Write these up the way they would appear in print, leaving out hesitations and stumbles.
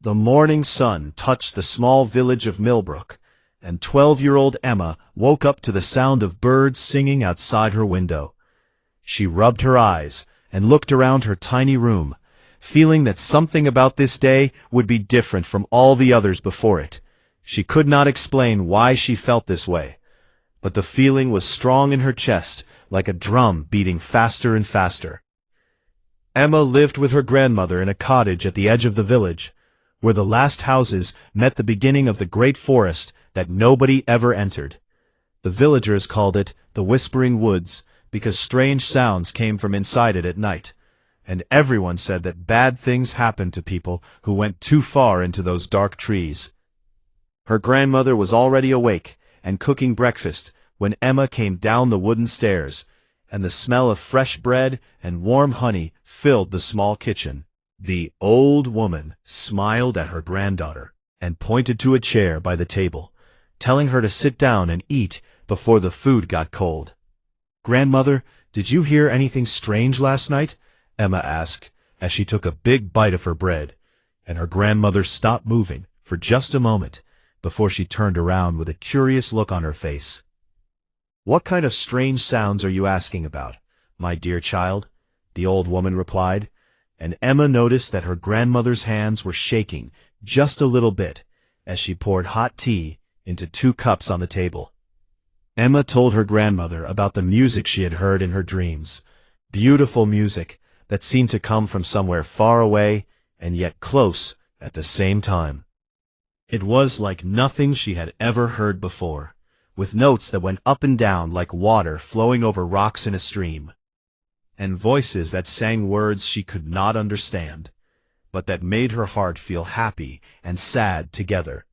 The morning sun touched the small village of Millbrook, and 12-year-old Emma woke up to the sound of birds singing outside her window. She rubbed her eyes and looked around her tiny room, feeling that something about this day would be different from all the others before it. She could not explain why she felt this way, but the feeling was strong in her chest, like a drum beating faster and faster. Emma lived with her grandmother in a cottage at the edge of the village, where the last houses met the beginning of the great forest that nobody ever entered. The villagers called it the Whispering Woods because strange sounds came from inside it at night, and everyone said that bad things happened to people who went too far into those dark trees. Her grandmother was already awake and cooking breakfast when Emma came down the wooden stairs, and the smell of fresh bread and warm honey filled the small kitchen. The old woman smiled at her granddaughter and pointed to a chair by the table, telling her to sit down and eat before the food got cold. "Grandmother, did you hear anything strange last night?" Emma asked as she took a big bite of her bread, and her grandmother stopped moving for just a moment before she turned around with a curious look on her face. "What kind of strange sounds are you asking about, my dear child?" the old woman replied, and Emma noticed that her grandmother's hands were shaking just a little bit as she poured hot tea into 2 cups on the table. Emma told her grandmother about the music she had heard in her dreams, beautiful music that seemed to come from somewhere far away and yet close at the same time. It was like nothing she had ever heard before, with notes that went up and down like water flowing over rocks in a stream, and voices that sang words she could not understand, but that made her heart feel happy and sad together.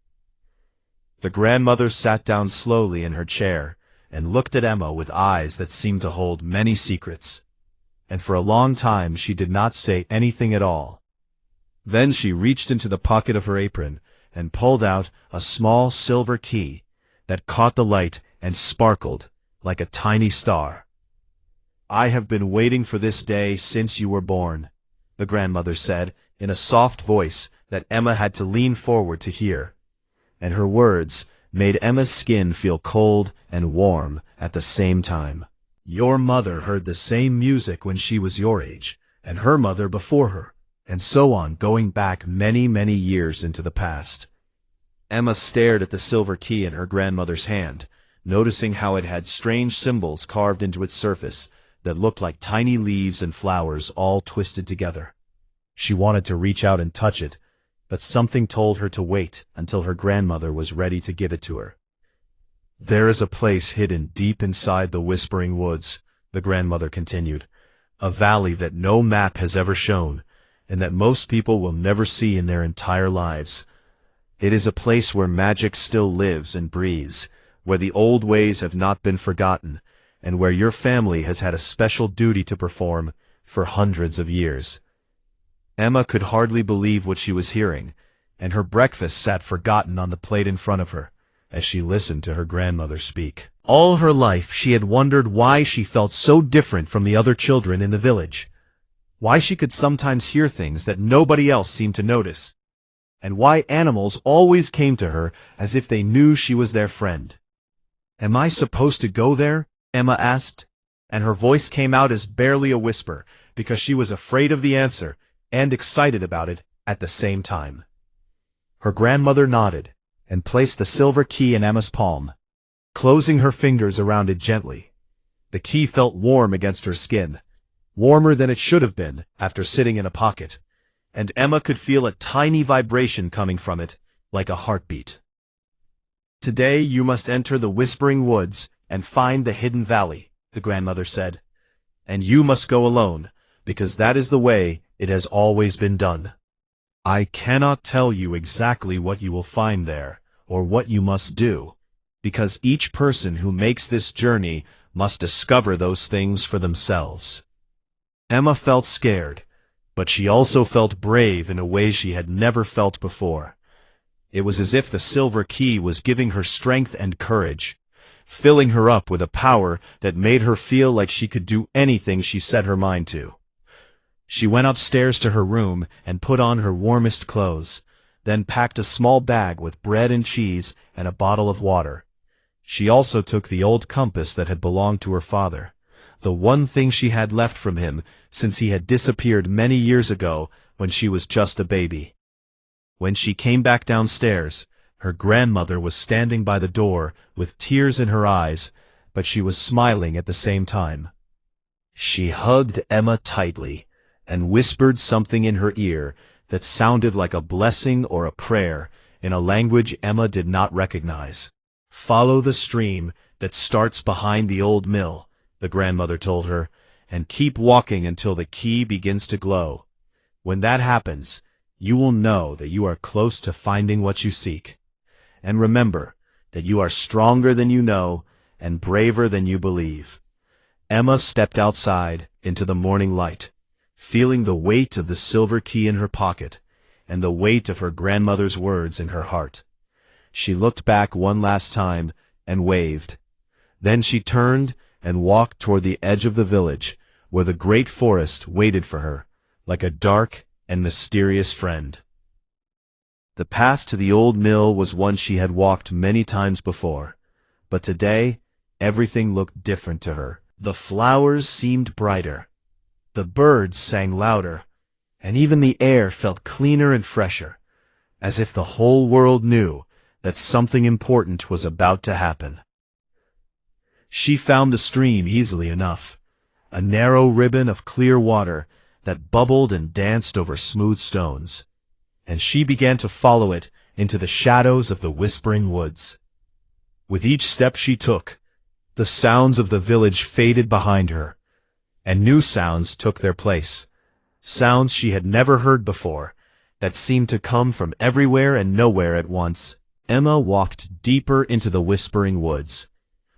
The grandmother sat down slowly in her chair and looked at Emma with eyes that seemed to hold many secrets, and for a long time she did not say anything at all. Then she reached into the pocket of her apron and pulled out a small silver key that caught the light and sparkled like a tiny star. "I have been waiting for this day since you were born," the grandmother said in a soft voice that Emma had to lean forward to hear, and her words made Emma's skin feel cold and warm at the same time. "Your mother heard the same music when she was your age, and her mother before her, and so on, going back many, many years into the past." Emma stared at the silver key in her grandmother's hand, noticing how it had strange symbols carved into its surface that looked like tiny leaves and flowers all twisted together. She wanted to reach out and touch it, but something told her to wait until her grandmother was ready to give it to her. "There is a place hidden deep inside the Whispering Woods," the grandmother continued, "a valley that no map has ever shown, and that most people will never see in their entire lives. It is a place where magic still lives and breathes, where the old ways have not been forgotten, and where your family has had a special duty to perform for hundreds of years." Emma could hardly believe what she was hearing, and her breakfast sat forgotten on the plate in front of her as she listened to her grandmother speak. All her life she had wondered why she felt so different from the other children in the village, why she could sometimes hear things that nobody else seemed to notice, and why animals always came to her as if they knew she was their friend. "Am I supposed to go there?" Emma asked, and her voice came out as barely a whisper because she was afraid of the answer and excited about it at the same time. Her grandmother nodded and placed the silver key in Emma's palm, closing her fingers around it gently. The key felt warm against her skin, warmer than it should have been after sitting in a pocket, and Emma could feel a tiny vibration coming from it, like a heartbeat. "Today you must enter the Whispering Woods and find the hidden valley," the grandmother said. "And you must go alone, because that is the way it has always been done. I cannot tell you exactly what you will find there, or what you must do, because each person who makes this journey must discover those things for themselves." Emma felt scared, but she also felt brave in a way she had never felt before. It was as if the silver key was giving her strength and courage, filling her up with a power that made her feel like she could do anything she set her mind to. She went upstairs to her room and put on her warmest clothes, then packed a small bag with bread and cheese and a bottle of water. She also took the old compass that had belonged to her father, the one thing she had left from him since he had disappeared many years ago when she was just a baby. When she came back downstairs, her grandmother was standing by the door with tears in her eyes, but she was smiling at the same time. She hugged Emma tightly and whispered something in her ear that sounded like a blessing or a prayer in a language Emma did not recognize. "Follow the stream that starts behind the old mill," the grandmother told her, "and keep walking until the key begins to glow. When that happens, you will know that you are close to finding what you seek. And remember that you are stronger than you know and braver than you believe." Emma stepped outside into the morning light, feeling the weight of the silver key in her pocket and the weight of her grandmother's words in her heart. She looked back one last time and waved. Then she turned and walked toward the edge of the village, where the great forest waited for her, like a dark and mysterious friend. The path to the old mill was one she had walked many times before, but today everything looked different to her. The flowers seemed brighter, the birds sang louder, and even the air felt cleaner and fresher, as if the whole world knew that something important was about to happen. She found the stream easily enough, a narrow ribbon of clear water that bubbled and danced over smooth stones, and she began to follow it into the shadows of the whispering woods. With each step she took, the sounds of the village faded behind her, and new sounds took their place, sounds she had never heard before, that seemed to come from everywhere and nowhere at once. Emma walked deeper into the whispering woods,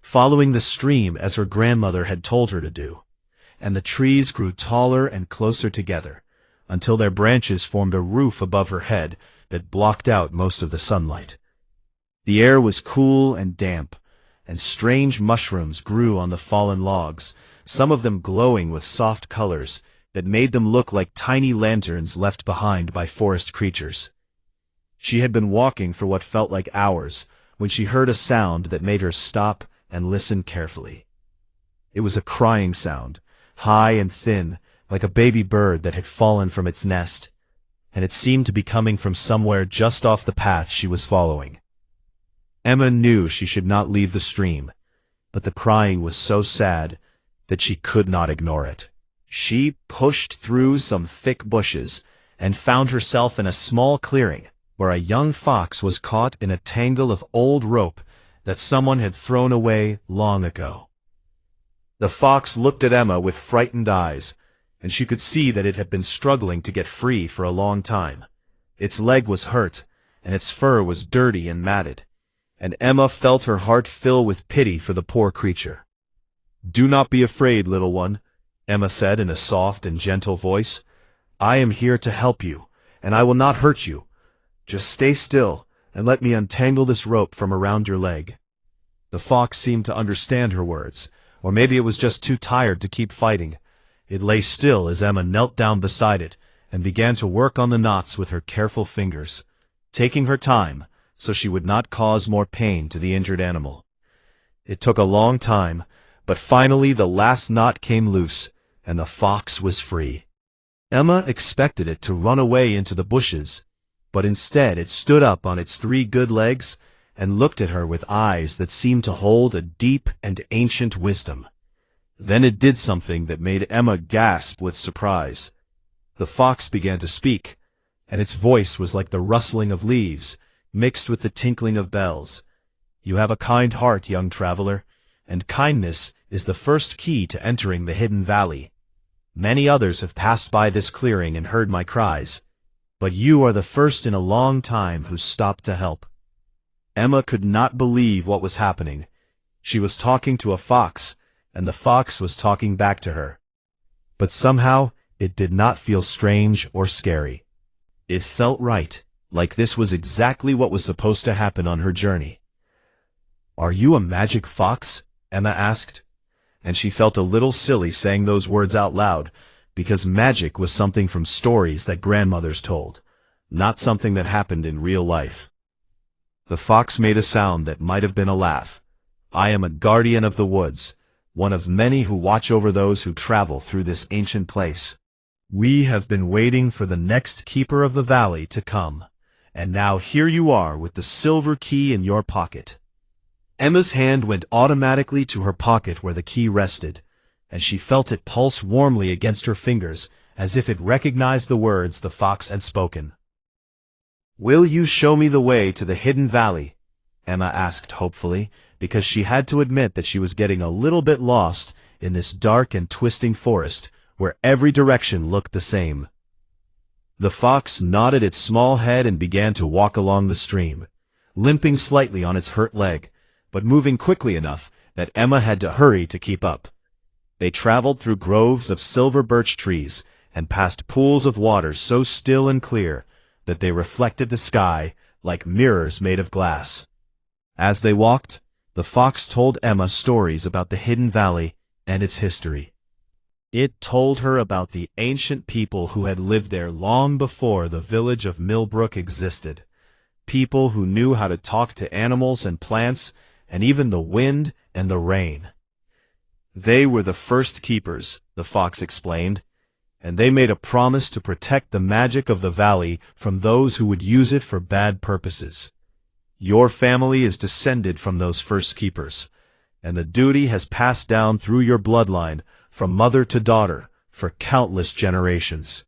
following the stream as her grandmother had told her to do, and the trees grew taller and closer together, until their branches formed a roof above her head that blocked out most of the sunlight. The air was cool and damp, and strange mushrooms grew on the fallen logs, some of them glowing with soft colors that made them look like tiny lanterns left behind by forest creatures. She had been walking for what felt like hours when she heard a sound that made her stop and listen carefully. It was a crying sound, high and thin, like a baby bird that had fallen from its nest, and it seemed to be coming from somewhere just off the path she was following. Emma knew she should not leave the stream, but the crying was so sad that she could not ignore it. She pushed through some thick bushes and found herself in a small clearing, where a young fox was caught in a tangle of old rope that someone had thrown away long ago. The fox looked at Emma with frightened eyes, and she could see that it had been struggling to get free for a long time. Its leg was hurt, and its fur was dirty and matted, and Emma felt her heart fill with pity for the poor creature. "Do not be afraid, little one," Emma said in a soft and gentle voice. "I am here to help you, and I will not hurt you. Just stay still and let me untangle this rope from around your leg." The fox seemed to understand her words, or maybe it was just too tired to keep fighting. It lay still as Emma knelt down beside it and began to work on the knots with her careful fingers, taking her time so she would not cause more pain to the injured animal. It took a long time, but finally the last knot came loose, and the fox was free. Emma expected it to run away into the bushes, but instead it stood up on its 3 good legs and looked at her with eyes that seemed to hold a deep and ancient wisdom. Then it did something that made Emma gasp with surprise. The fox began to speak, and its voice was like the rustling of leaves, mixed with the tinkling of bells. "You have a kind heart, young traveler, and kindness is the first key to entering the hidden valley. Many others have passed by this clearing and heard my cries, but you are the first in a long time who stopped to help." Emma could not believe what was happening. She was talking to a fox, and the fox was talking back to her. But somehow it did not feel strange or scary. It felt right, like this was exactly what was supposed to happen on her journey. "Are you a magic fox?" Emma asked, and she felt a little silly saying those words out loud, because magic was something from stories that grandmothers told, not something that happened in real life. The fox made a sound that might have been a laugh. I am a guardian of the woods, one of many who watch over those who travel through this ancient place. We have been waiting for the next keeper of the valley to come, and now here you are with the silver key in your pocket. Emma's hand went automatically to her pocket where the key rested, and she felt it pulse warmly against her fingers as if it recognized the words the fox had spoken. "Will you show me the way to the hidden valley?" Emma asked hopefully, because she had to admit that she was getting a little bit lost in this dark and twisting forest where every direction looked the same. The fox nodded its small head and began to walk along the stream, limping slightly on its hurt leg, but moving quickly enough that Emma had to hurry to keep up. They traveled through groves of silver birch trees and past pools of water so still and clear that they reflected the sky like mirrors made of glass. As they walked, the fox told Emma stories about the hidden valley and its history. It told her about the ancient people who had lived there long before the village of Millbrook existed, people who knew how to talk to animals and plants and even the wind and the rain. They were the first keepers, the fox explained, and they made a promise to protect the magic of the valley from those who would use it for bad purposes. Your family is descended from those first keepers, and the duty has passed down through your bloodline from mother to daughter for countless generations.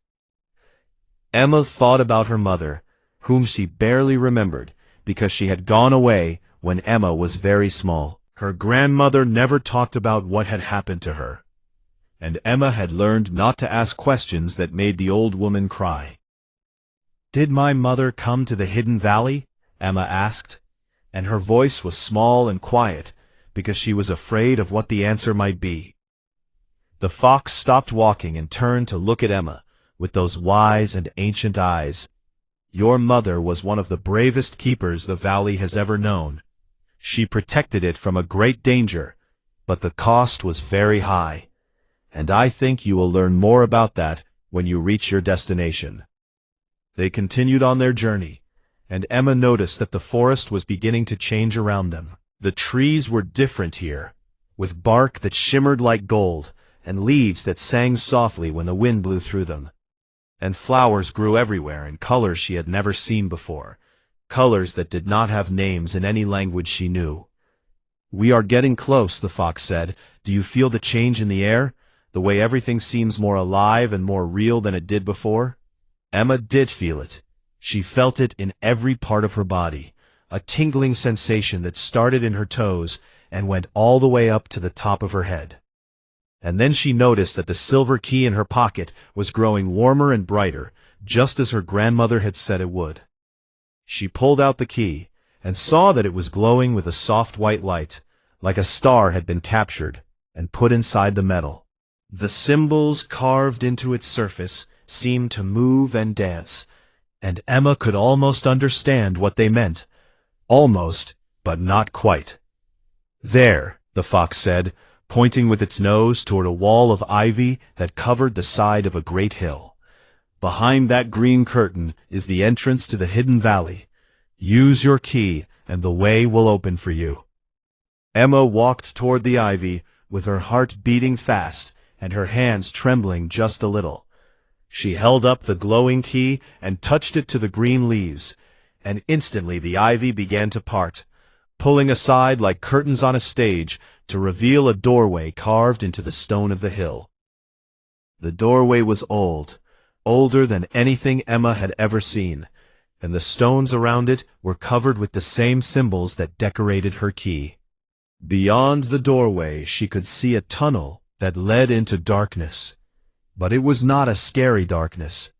Emma thought about her mother, whom she barely remembered because she had gone away when Emma was very small. Her grandmother never talked about what had happened to her, and Emma had learned not to ask questions that made the old woman cry. "Did my mother come to the hidden valley?" Emma asked, and her voice was small and quiet because she was afraid of what the answer might be. The fox stopped walking and turned to look at Emma with those wise and ancient eyes. "Your mother was one of the bravest keepers the valley has ever known. She protected it from a great danger, but the cost was very high, and I think you will learn more about that when you reach your destination." They continued on their journey, and Emma noticed that the forest was beginning to change around them. The trees were different here, with bark that shimmered like gold, and leaves that sang softly when the wind blew through them. And flowers grew everywhere in colors she had never seen before, colors that did not have names in any language she knew. "We are getting close," the fox said. "Do you feel the change in the air? The way everything seems more alive and more real than it did before?" Emma did feel it. She felt it in every part of her body, a tingling sensation that started in her toes and went all the way up to the top of her head. And then she noticed that the silver key in her pocket was growing warmer and brighter, just as her grandmother had said it would. She pulled out the key and saw that it was glowing with a soft white light, like a star had been captured and put inside the metal. The symbols carved into its surface seemed to move and dance, and Emma could almost understand what they meant. Almost, but not quite. "There," the fox said, pointing with its nose toward a wall of ivy that covered the side of a great hill. "Behind that green curtain is the entrance to the hidden valley. Use your key, and the way will open for you." Emma walked toward the ivy, with her heart beating fast and her hands trembling just a little. She held up the glowing key and touched it to the green leaves, and instantly the ivy began to part, pulling aside like curtains on a stage to reveal a doorway carved into the stone of the hill. The doorway was old, older than anything Emma had ever seen, and the stones around it were covered with the same symbols that decorated her key. Beyond the doorway she could see a tunnel that led into darkness, but it was not a scary darkness.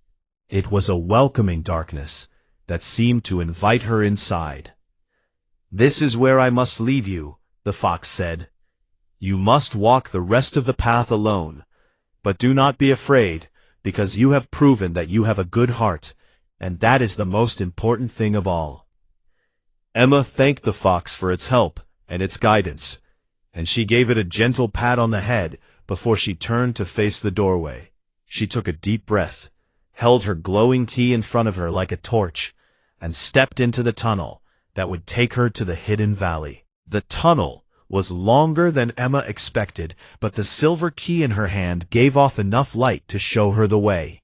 It was a welcoming darkness that seemed to invite her inside. "This is where I must leave you," the fox said. "You must walk the rest of the path alone, but do not be afraid, because you have proven that you have a good heart, and that is the most important thing of all." Emma thanked the fox for its help and its guidance, and she gave it a gentle pat on the head before she turned to face the doorway. She took a deep breath, held her glowing key in front of her like a torch, and stepped into the tunnel that would take her to the hidden valley. The tunnel was longer than Emma expected, but the silver key in her hand gave off enough light to show her the way.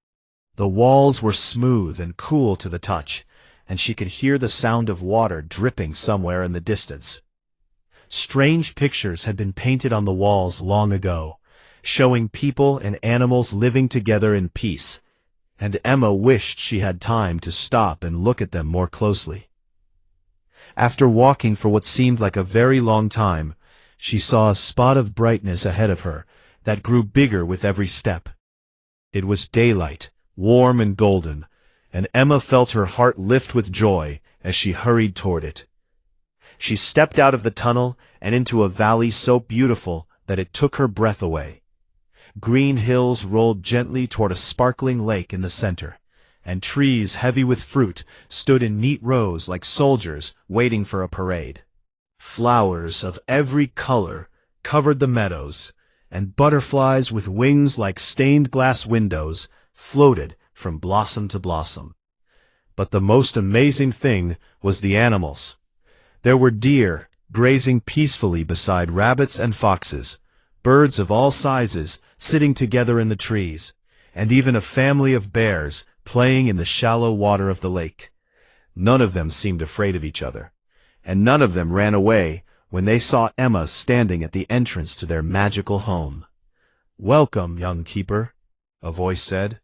The walls were smooth and cool to the touch, and she could hear the sound of water dripping somewhere in the distance. Strange pictures had been painted on the walls long ago, showing people and animals living together in peace, and Emma wished she had time to stop and look at them more closely. After walking for what seemed like a very long time, she saw a spot of brightness ahead of her that grew bigger with every step. It was daylight, warm and golden, and Emma felt her heart lift with joy as she hurried toward it. She stepped out of the tunnel and into a valley so beautiful that it took her breath away. Green hills rolled gently toward a sparkling lake in the center, and trees heavy with fruit stood in neat rows like soldiers waiting for a parade. Flowers of every color covered the meadows, and butterflies with wings like stained glass windows floated from blossom to blossom. But the most amazing thing was the animals. There were deer grazing peacefully beside rabbits and foxes, birds of all sizes sitting together in the trees, and even a family of bears playing in the shallow water of the lake. None of them seemed afraid of each other, and none of them ran away when they saw Emma standing at the entrance to their magical home. "Welcome, young keeper," a voice said,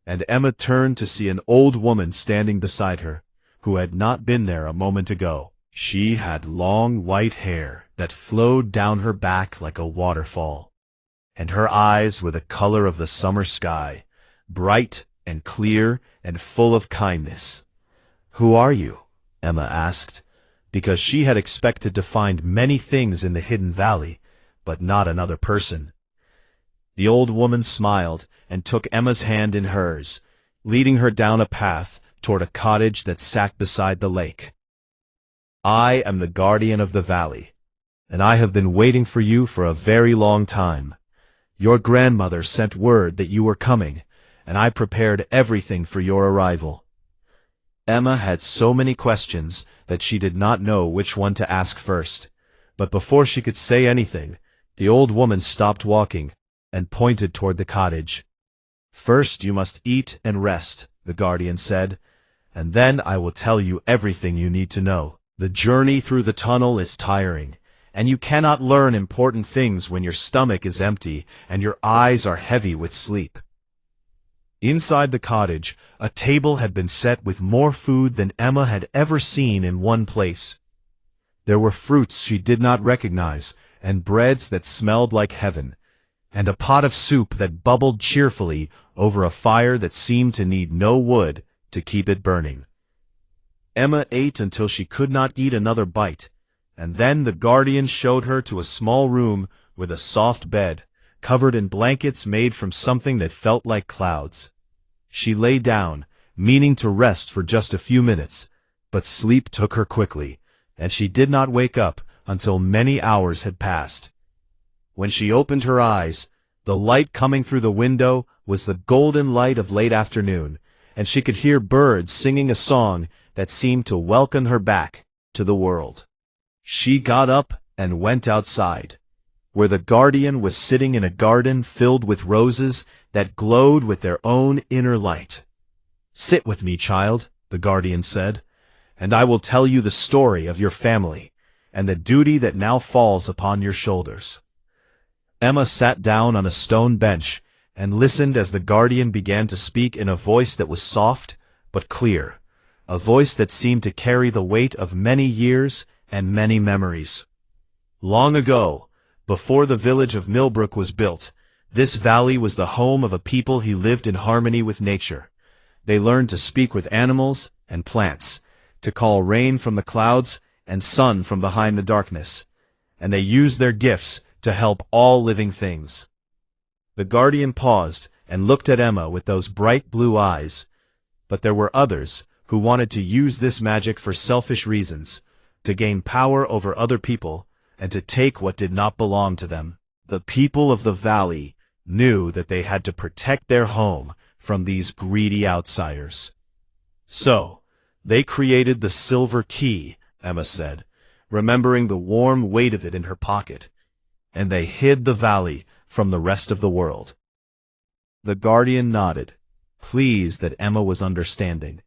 and Emma turned to see an old woman standing beside her, who had not been there a moment ago. She had long white hair that flowed down her back like a waterfall, and her eyes were the color of the summer sky, bright and clear and full of kindness. "Who are you?" Emma asked, because she had expected to find many things in the hidden valley, but not another person. The old woman smiled and took Emma's hand in hers, leading her down a path toward a cottage that sat beside the lake. "I am the guardian of the valley, and I have been waiting for you for a very long time. Your grandmother sent word that you were coming, and I prepared everything for your arrival." Emma had so many questions that she did not know which one to ask first, but before she could say anything, the old woman stopped walking and pointed toward the cottage. "First you must eat and rest," the guardian said, "and then I will tell you everything you need to know. The journey through the tunnel is tiring, and you cannot learn important things when your stomach is empty and your eyes are heavy with sleep." Inside the cottage, a table had been set with more food than Emma had ever seen in one place. There were fruits she did not recognize, and breads that smelled like heaven, and a pot of soup that bubbled cheerfully over a fire that seemed to need no wood to keep it burning. Emma ate until she could not eat another bite, and then the guardian showed her to a small room with a soft bed, covered in blankets made from something that felt like clouds. She lay down, meaning to rest for just a few minutes, but sleep took her quickly, and she did not wake up until many hours had passed. When she opened her eyes, the light coming through the window was the golden light of late afternoon, and she could hear birds singing a song that seemed to welcome her back to the world. She got up and went outside, where the guardian was sitting in a garden filled with roses that glowed with their own inner light. "Sit with me, child," the guardian said, "and I will tell you the story of your family and the duty that now falls upon your shoulders." Emma sat down on a stone bench and listened as the guardian began to speak in a voice that was soft but clear, a voice that seemed to carry the weight of many years and many memories. Long ago, before the village of Millbrook was built, this valley was the home of a people who lived in harmony with nature. They learned to speak with animals and plants, to call rain from the clouds and sun from behind the darkness, and they used their gifts to help all living things. The guardian paused and looked at Emma with those bright blue eyes, but there were others who wanted to use this magic for selfish reasons, to gain power over other people, and to take what did not belong to them. The people of the valley knew that they had to protect their home from these greedy outsiders. So, they created the silver key, Emma said, remembering the warm weight of it in her pocket, and they hid the valley from the rest of the world. The Guardian nodded, pleased that Emma was understanding.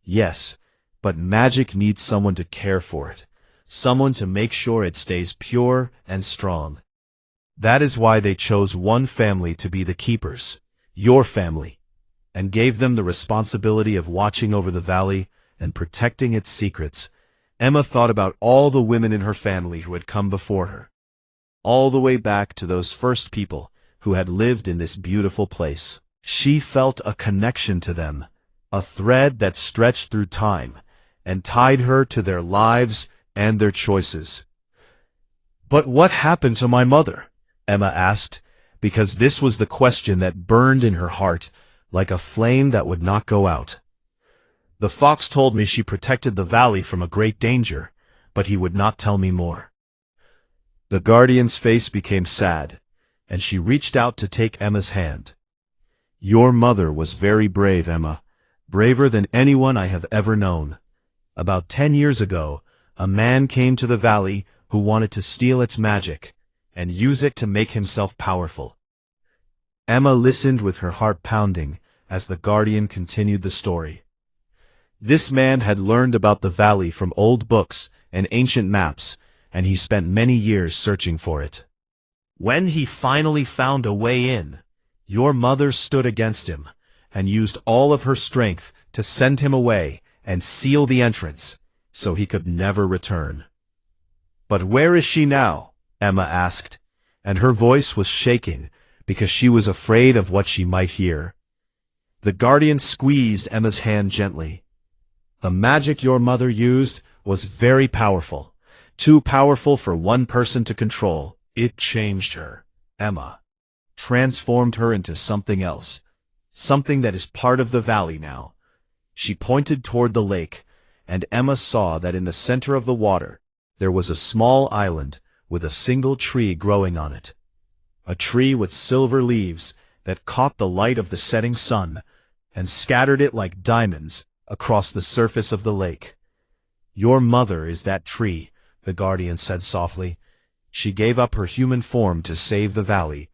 Yes, but magic needs someone to care for it, someone to make sure it stays pure and strong. That is why they chose one family to be the keepers, your family, and gave them the responsibility of watching over the valley and protecting its secrets. Emma thought about all the women in her family who had come before her, all the way back to those first people who had lived in this beautiful place. She felt a connection to them, a thread that stretched through time and tied her to their lives and their choices. But what happened to my mother? Emma asked, because this was the question that burned in her heart like a flame that would not go out. The fox told me she protected the valley from a great danger, but he would not tell me more. The Guardian's face became sad, and she reached out to take Emma's hand. Your mother was very brave, Emma, braver than anyone I have ever known. About 10 years ago, a man came to the valley who wanted to steal its magic and use it to make himself powerful. Emma listened with her heart pounding as the Guardian continued the story. This man had learned about the valley from old books and ancient maps, and he spent many years searching for it. When he finally found a way in, your mother stood against him and used all of her strength to send him away and seal the entrance, so he could never return. But where is she now? Emma asked, and her voice was shaking because she was afraid of what she might hear. The Guardian squeezed Emma's hand gently. The magic your mother used was very powerful, too powerful for one person to control. It changed her, Emma, transformed her into something else, something that is part of the valley now. She pointed toward the lake, and Emma saw that in the center of the water there was a small island with a single tree growing on it. A tree with silver leaves that caught the light of the setting sun and scattered it like diamonds across the surface of the lake. Your mother is that tree, the Guardian said softly. She gave up her human form to save the valley,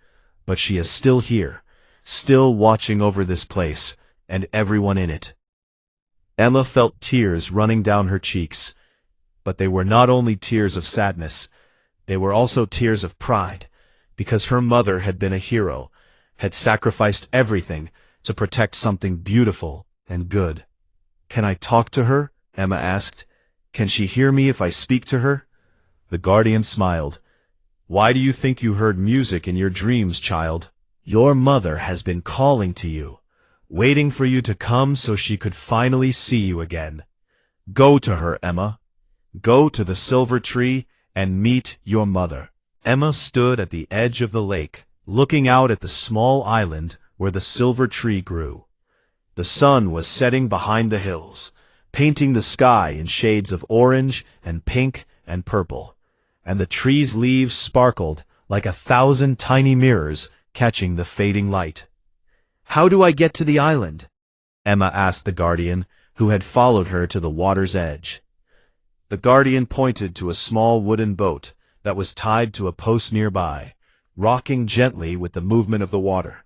but she is still here, still watching over this place and everyone in it. Emma felt tears running down her cheeks, but they were not only tears of sadness, they were also tears of pride, because her mother had been a hero, had sacrificed everything to protect something beautiful and good. Can I talk to her? Emma asked. Can she hear me if I speak to her? The Guardian smiled. Why do you think you heard music in your dreams, child? Your mother has been calling to you, waiting for you to come so she could finally see you again. Go to her, Emma. Go to the silver tree and meet your mother. Emma stood at the edge of the lake, looking out at the small island where the silver tree grew. The sun was setting behind the hills, painting the sky in shades of orange and pink and purple, and the tree's leaves sparkled like 1,000 tiny mirrors catching the fading light. How do I get to the island? Emma asked the Guardian, who had followed her to the water's edge. The Guardian pointed to a small wooden boat that was tied to a post nearby, rocking gently with the movement of the water.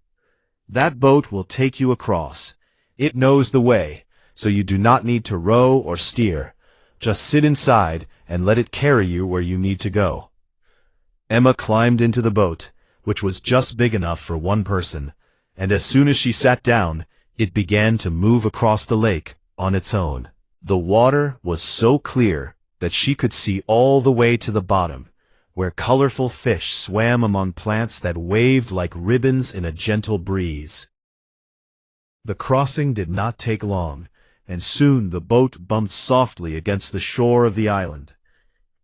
That boat will take you across. It knows the way, so you do not need to row or steer. Just sit inside and let it carry you where you need to go. Emma climbed into the boat, which was just big enough for one person, and as soon as she sat down, it began to move across the lake on its own. The water was so clear that she could see all the way to the bottom, where colorful fish swam among plants that waved like ribbons in a gentle breeze. The crossing did not take long, and soon the boat bumped softly against the shore of the island.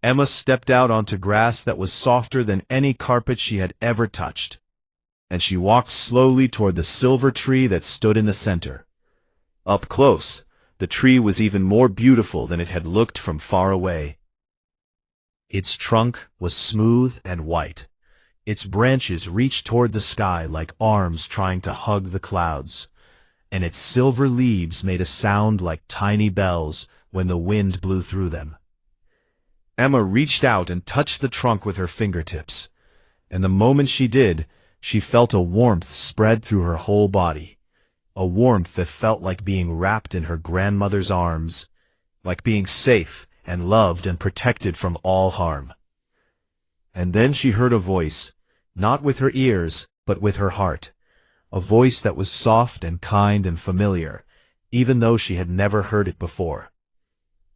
Emma stepped out onto grass that was softer than any carpet she had ever touched, and she walked slowly toward the silver tree that stood in the center. Up close, the tree was even more beautiful than it had looked from far away. Its trunk was smooth and white. Its branches reached toward the sky like arms trying to hug the clouds. and its silver leaves made a sound like tiny bells when the wind blew through them. Emma reached out and touched the trunk with her fingertips, and the moment she did, she felt a warmth spread through her whole body, a warmth that felt like being wrapped in her grandmother's arms, like being safe and loved and protected from all harm. And then she heard a voice, not with her ears, but with her heart, a voice that was soft and kind and familiar, even though she had never heard it before.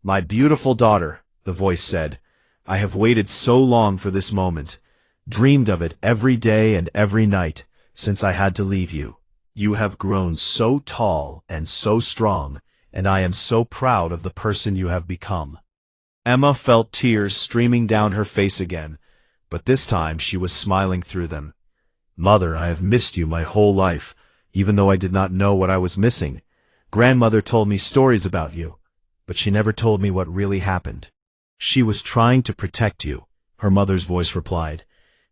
"My beautiful daughter," the voice said, "I have waited so long for this moment, dreamed of it every day and every night since I had to leave you. You have grown so tall and so strong, and I am so proud of the person you have become." Emma felt tears streaming down her face again, but this time she was smiling through them. "Mother, I have missed you my whole life, even though I did not know what I was missing. Grandmother told me stories about you, but she never told me what really happened." "She was trying to protect you," her mother's voice replied,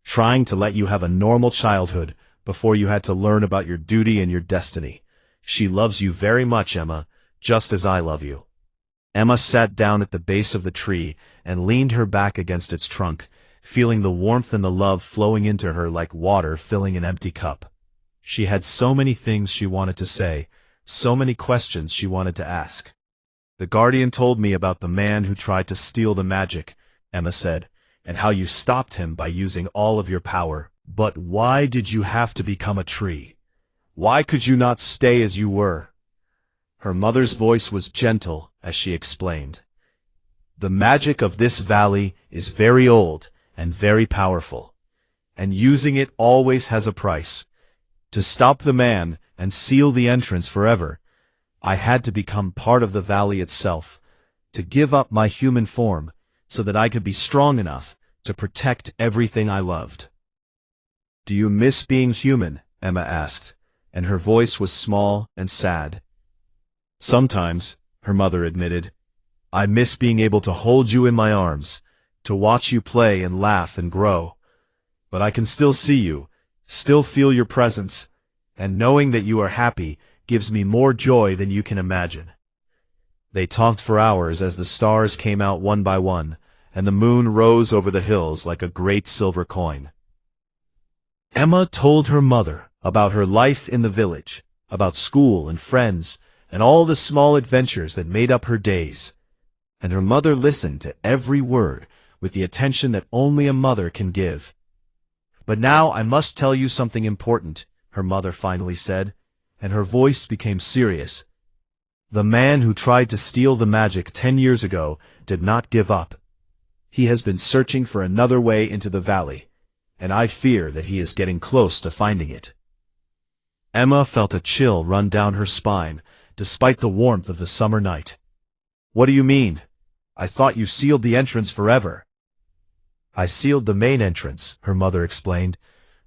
"trying to let you have a normal childhood before you had to learn about your duty and your destiny. She loves you very much, Emma, just as I love you." Emma sat down at the base of the tree and leaned her back against its trunk, feeling the warmth and the love flowing into her like water filling an empty cup. She had so many things she wanted to say, so many questions she wanted to ask. "The Guardian told me about the man who tried to steal the magic," Emma said, "and how you stopped him by using all of your power. But why did you have to become a tree? Why could you not stay as you were?" Her mother's voice was gentle as she explained. "The magic of this valley is very old and very powerful, and using it always has a price. To stop the man and seal the entrance forever, I had to become part of the valley itself, to give up my human form so that I could be strong enough to protect everything I loved." "Do you miss being human?" Emma asked, and her voice was small and sad. "Sometimes," her mother admitted. "I miss being able to hold you in my arms, to watch you play and laugh and grow. But I can still see you, still feel your presence, and knowing that you are happy gives me more joy than you can imagine." They talked for hours as the stars came out one by one, and the moon rose over the hills like a great silver coin. Emma told her mother about her life in the village, about school and friends, and all the small adventures that made up her days. And her mother listened to every word with the attention that only a mother can give. "But now I must tell you something important," her mother finally said, and her voice became serious. "The man who tried to steal the magic 10 years ago did not give up. He has been searching for another way into the valley, and I fear that he is getting close to finding it." Emma felt a chill run down her spine, despite the warmth of the summer night. "What do you mean? I thought you sealed the entrance forever." "I sealed the main entrance," her mother explained,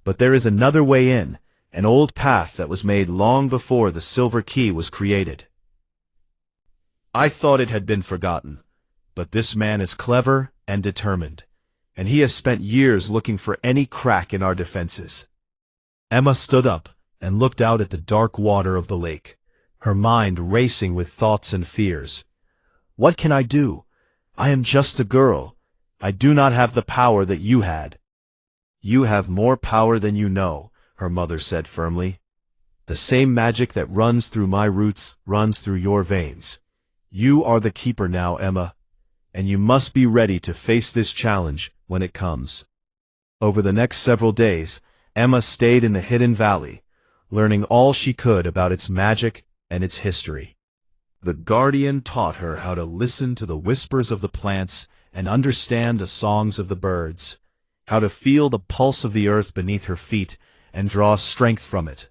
"but there is another way in, an old path that was made long before the silver key was created. I thought it had been forgotten, but this man is clever and determined, and he has spent years looking for any crack in our defenses." Emma stood up and looked out at the dark water of the lake, her mind racing with thoughts and fears. "What can I do? I am just a girl. I do not have the power that you had." "You have more power than you know," her mother said firmly. "The same magic that runs through my roots runs through your veins. You are the keeper now, Emma, and you must be ready to face this challenge when it comes." Over the next several days, Emma stayed in the hidden valley, learning all she could about its magic and its history. The Guardian taught her how to listen to the whispers of the plants and understand the songs of the birds, how to feel the pulse of the earth beneath her feet and draw strength from it.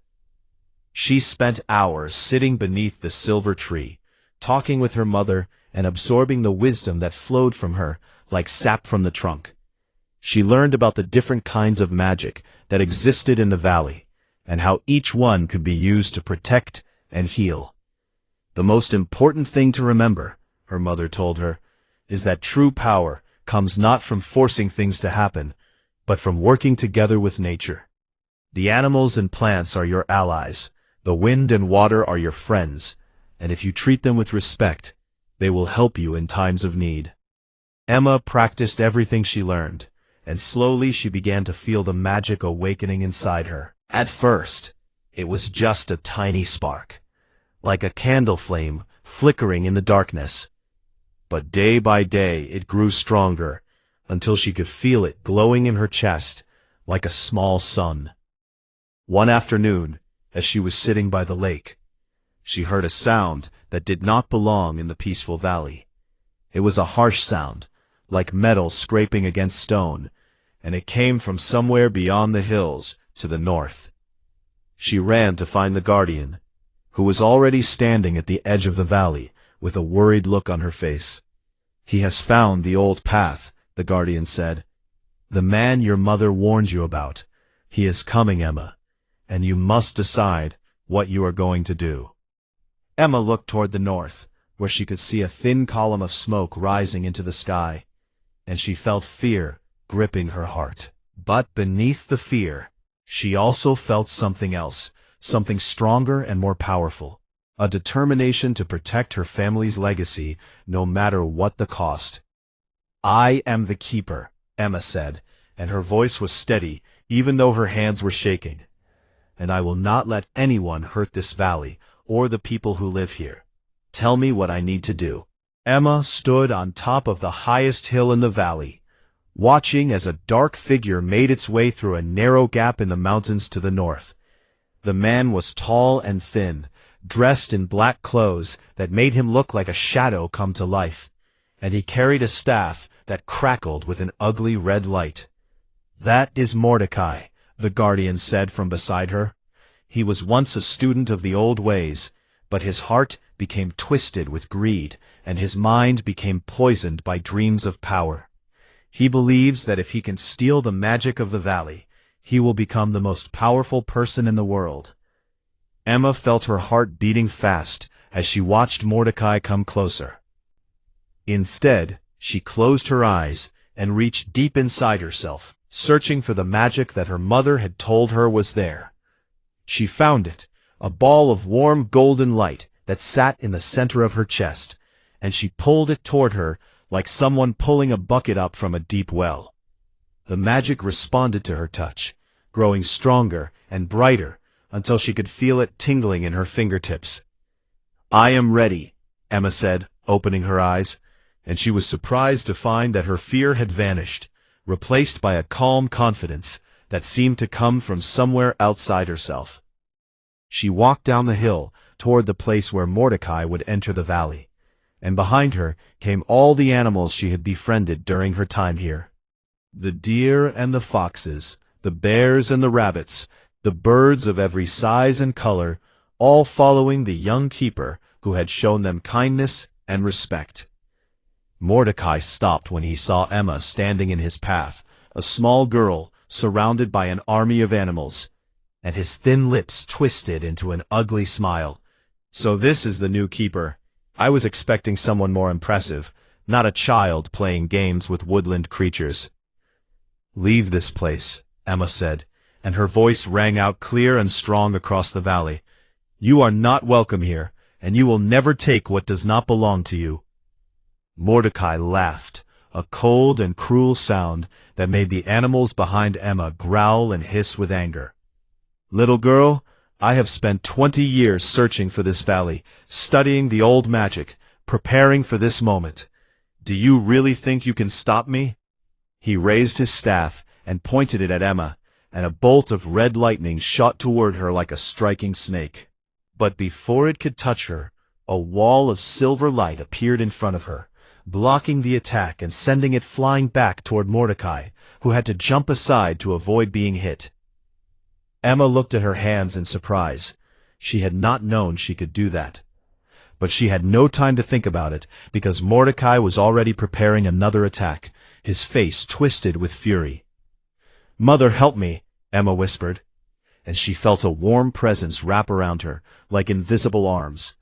She spent hours sitting beneath the silver tree, talking with her mother and absorbing the wisdom that flowed from her like sap from the trunk. She learned about the different kinds of magic that existed in the valley, and how each one could be used to protect and heal. "The most important thing to remember," her mother told her, "is that true power comes not from forcing things to happen, but from working together with nature. The animals and plants are your allies, The wind and water are your friends, and if you treat them with respect, they will help you in times of need. Emma practiced everything she learned, and slowly she began to feel the magic awakening inside her. At first, it was just a tiny spark, like a candle flame flickering in the darkness. But day by day it grew stronger, until she could feel it glowing in her chest, like a small sun. One afternoon, as she was sitting by the lake, she heard a sound that did not belong in the peaceful valley. It was a harsh sound, like metal scraping against stone, and it came from somewhere beyond the hills to the north. She ran to find the guardian, who was already standing at the edge of the valley with a worried look on her face. "He has found the old path," the guardian said. "The man your mother warned you about. He is coming, Emma, and you must decide what you are going to do." Emma looked toward the north, where she could see a thin column of smoke rising into the sky, and she felt fear gripping her heart. But beneath the fear, she also felt something else, something stronger and more powerful, a determination to protect her family's legacy no matter what the cost. "I am the keeper," Emma said, and her voice was steady even though her hands were shaking. "And I will not let anyone hurt this valley or the people who live here. Tell me what I need to do." Emma stood on top of the highest hill in the valley, watching as a dark figure made its way through a narrow gap in the mountains to the north. The man was tall and thin, dressed in black clothes that made him look like a shadow come to life, and he carried a staff that crackled with an ugly red light. "That is Mordecai," the guardian said from beside her. "He was once a student of the old ways, but his heart became twisted with greed, and his mind became poisoned by dreams of power. He believes that if he can steal the magic of the valley, he will become the most powerful person in the world." Emma felt her heart beating fast as she watched Mordecai come closer. Instead, she closed her eyes and reached deep inside herself, searching for the magic that her mother had told her was there. She found it, a ball of warm golden light that sat in the center of her chest, and she pulled it toward her like someone pulling a bucket up from a deep well. The magic responded to her touch, growing stronger and brighter until she could feel it tingling in her fingertips. "I am ready," Emma said, opening her eyes, and she was surprised to find that her fear had vanished, replaced by a calm confidence that seemed to come from somewhere outside herself. She walked down the hill toward the place where Mordecai would enter the valley, and behind her came all the animals she had befriended during her time here. The deer and the foxes, the bears and the rabbits, the birds of every size and color, all following the young keeper who had shown them kindness and respect. Mordecai stopped when he saw Emma standing in his path, a small girl surrounded by an army of animals, and his thin lips twisted into an ugly smile. "So this is the new keeper. I was expecting someone more impressive, not a child playing games with woodland creatures." "Leave this place," Emma said, and her voice rang out clear and strong across the valley. "You are not welcome here, and you will never take what does not belong to you." Mordecai laughed, a cold and cruel sound that made the animals behind Emma growl and hiss with anger. "Little girl, I have spent 20 years searching for this valley, studying the old magic, preparing for this moment. Do you really think you can stop me?" He raised his staff and pointed it at Emma, and a bolt of red lightning shot toward her like a striking snake. But before it could touch her, a wall of silver light appeared in front of her, blocking the attack and sending it flying back toward Mordecai, who had to jump aside to avoid being hit. Emma looked at her hands in surprise. She had not known she could do that. But she had no time to think about it, because Mordecai was already preparing another attack, his face twisted with fury. "Mother, help me," Emma whispered, and she felt a warm presence wrap around her, like invisible arms.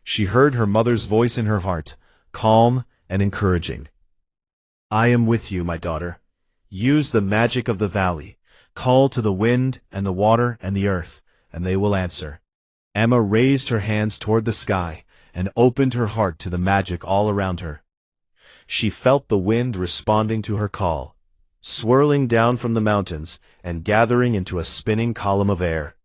She heard her mother's voice in her heart, calm and encouraging. "I am with you, my daughter. Use the magic of the valley. Call to the wind and the water and the earth, and they will answer. Emma raised her hands toward the sky and opened her heart to the magic all around her. She felt the wind responding to her call, swirling down from the mountains and gathering into a spinning column of air.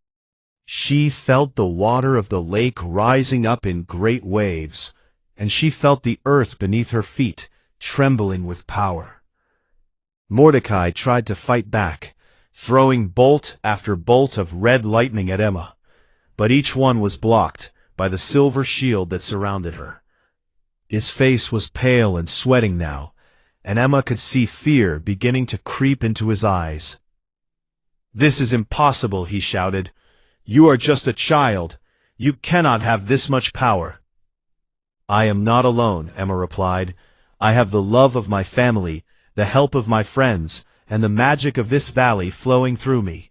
She felt the water of the lake rising up in great waves, and she felt the earth beneath her feet trembling with power. Mordecai tried to fight back, throwing bolt after bolt of red lightning at Emma, but each one was blocked by the silver shield that surrounded her. His face was pale and sweating now, and Emma could see fear beginning to creep into his eyes. "This is impossible," he shouted. "You are just a child. You cannot have this much power." "I am not alone," Emma replied. "I have the love of my family, the help of my friends, and the magic of this valley flowing through me.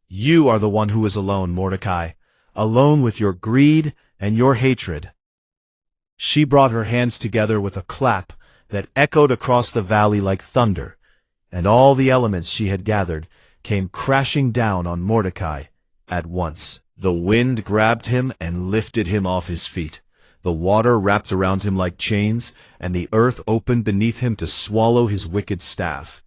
You are the one who is alone, Mordecai, alone with your greed and your hatred." She brought her hands together with a clap that echoed across the valley like thunder, and all the elements she had gathered came crashing down on Mordecai at once. The wind grabbed him and lifted him off his feet. The water wrapped around him like chains, and the earth opened beneath him to swallow his wicked staff.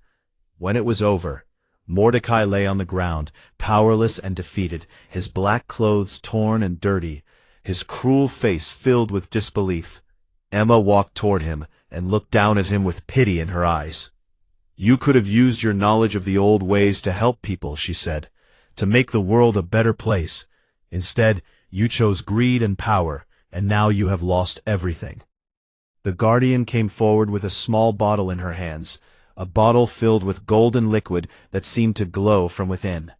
When it was over, Mordecai lay on the ground, powerless and defeated, his black clothes torn and dirty, his cruel face filled with disbelief. Emma walked toward him and looked down at him with pity in her eyes. "You could have used your knowledge of the old ways to help people," she said, "to make the world a better place. Instead, you chose greed and power, and now you have lost everything." The guardian came forward with a small bottle in her hands, a bottle filled with golden liquid that seemed to glow from within.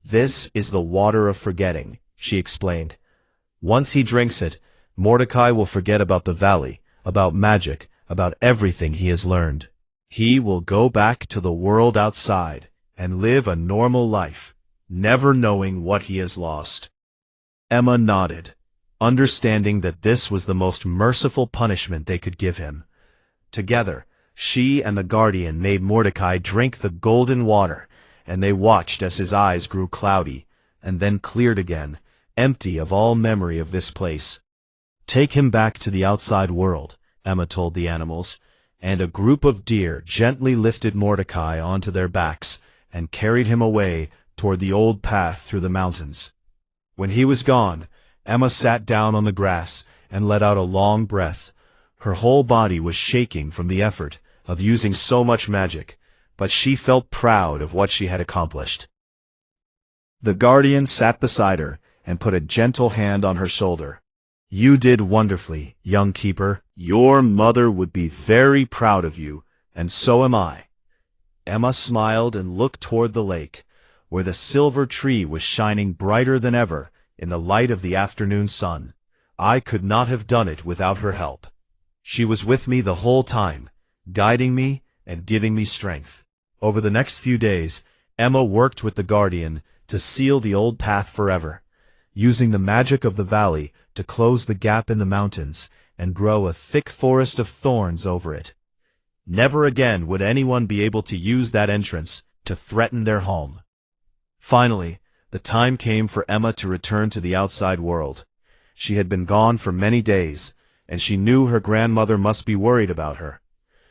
"This is the water of forgetting," she explained. "Once he drinks it, Mordecai will forget about the valley, about magic, about everything he has learned. He will go back to the world outside and live a normal life, never knowing what he has lost." Emma nodded, understanding that this was the most merciful punishment they could give him. Together, she and the guardian made Mordecai drink the golden water, and they watched as his eyes grew cloudy, and then cleared again, empty of all memory of this place. "Take him back to the outside world," Emma told the animals, and a group of deer gently lifted Mordecai onto their backs and carried him away toward the old path through the mountains. When he was gone, Emma sat down on the grass and let out a long breath. Her whole body was shaking from the effort of using so much magic, but she felt proud of what she had accomplished. The guardian sat beside her and put a gentle hand on her shoulder. "You did wonderfully, young keeper. Your mother would be very proud of you, and so am I." Emma smiled and looked toward the lake, where the silver tree was shining brighter than ever in the light of the afternoon sun. "I could not have done it without her help. She was with me the whole time, guiding me and giving me strength." Over the next few days, Emma worked with the guardian to seal the old path forever, using the magic of the valley to close the gap in the mountains and grow a thick forest of thorns over it. Never again would anyone be able to use that entrance to threaten their home. Finally, the time came for Emma to return to the outside world. She had been gone for many days, and she knew her grandmother must be worried about her.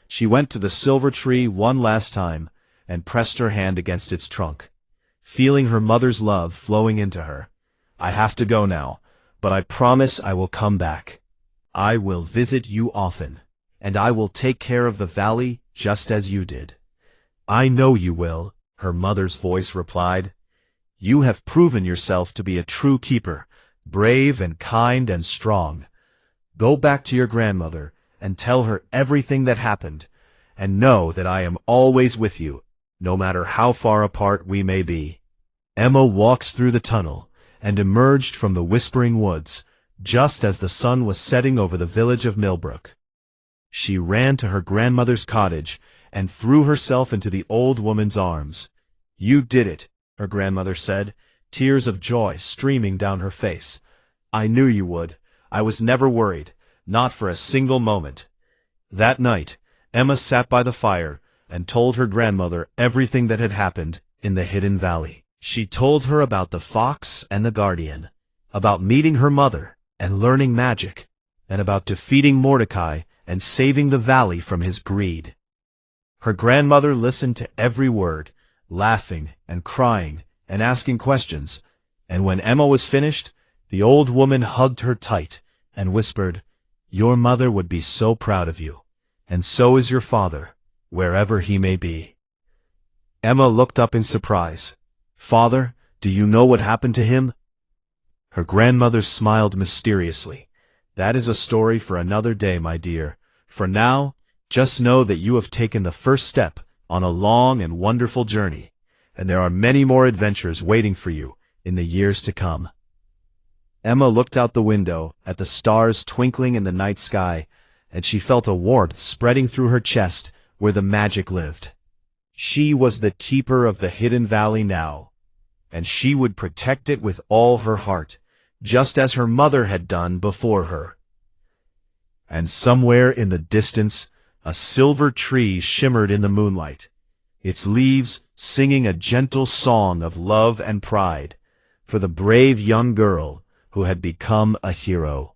She went to the silver tree one last time and pressed her hand against its trunk, feeling her mother's love flowing into her. "I have to go now, but I promise I will come back. I will visit you often, and I will take care of the valley just as you did." "I know you will," her mother's voice replied. "You have proven yourself to be a true keeper, brave and kind and strong. Go back to your grandmother and tell her everything that happened, and know that I am always with you, no matter how far apart we may be." Emma walked through the tunnel and emerged from the whispering woods just as the sun was setting over the village of Millbrook. She ran to her grandmother's cottage and threw herself into the old woman's arms. "You did it," her grandmother said, tears of joy streaming down her face. "I knew you would. I was never worried, not for a single moment." That night, Emma sat by the fire and told her grandmother everything that had happened in the Hidden Valley. She told her about the fox and the guardian, about meeting her mother and learning magic, and about defeating Mordecai and saving the valley from his greed. Her grandmother listened to every word, laughing and crying and asking questions, and when Emma was finished, the old woman hugged her tight and whispered, "Your mother would be so proud of you, and so is your father, wherever he may be." Emma looked up in surprise. "Father, do you know what happened to him?" Her grandmother smiled mysteriously. "That is a story for another day, my dear. For now, just know that you have taken the first step on a long and wonderful journey, and there are many more adventures waiting for you in the years to come." Emma looked out the window at the stars twinkling in the night sky, and she felt a warmth spreading through her chest where the magic lived. She was the keeper of the hidden valley now, and she would protect it with all her heart, just as her mother had done before her. And somewhere in the distance, a silver tree shimmered in the moonlight, its leaves singing a gentle song of love and pride for the brave young girl who had become a hero.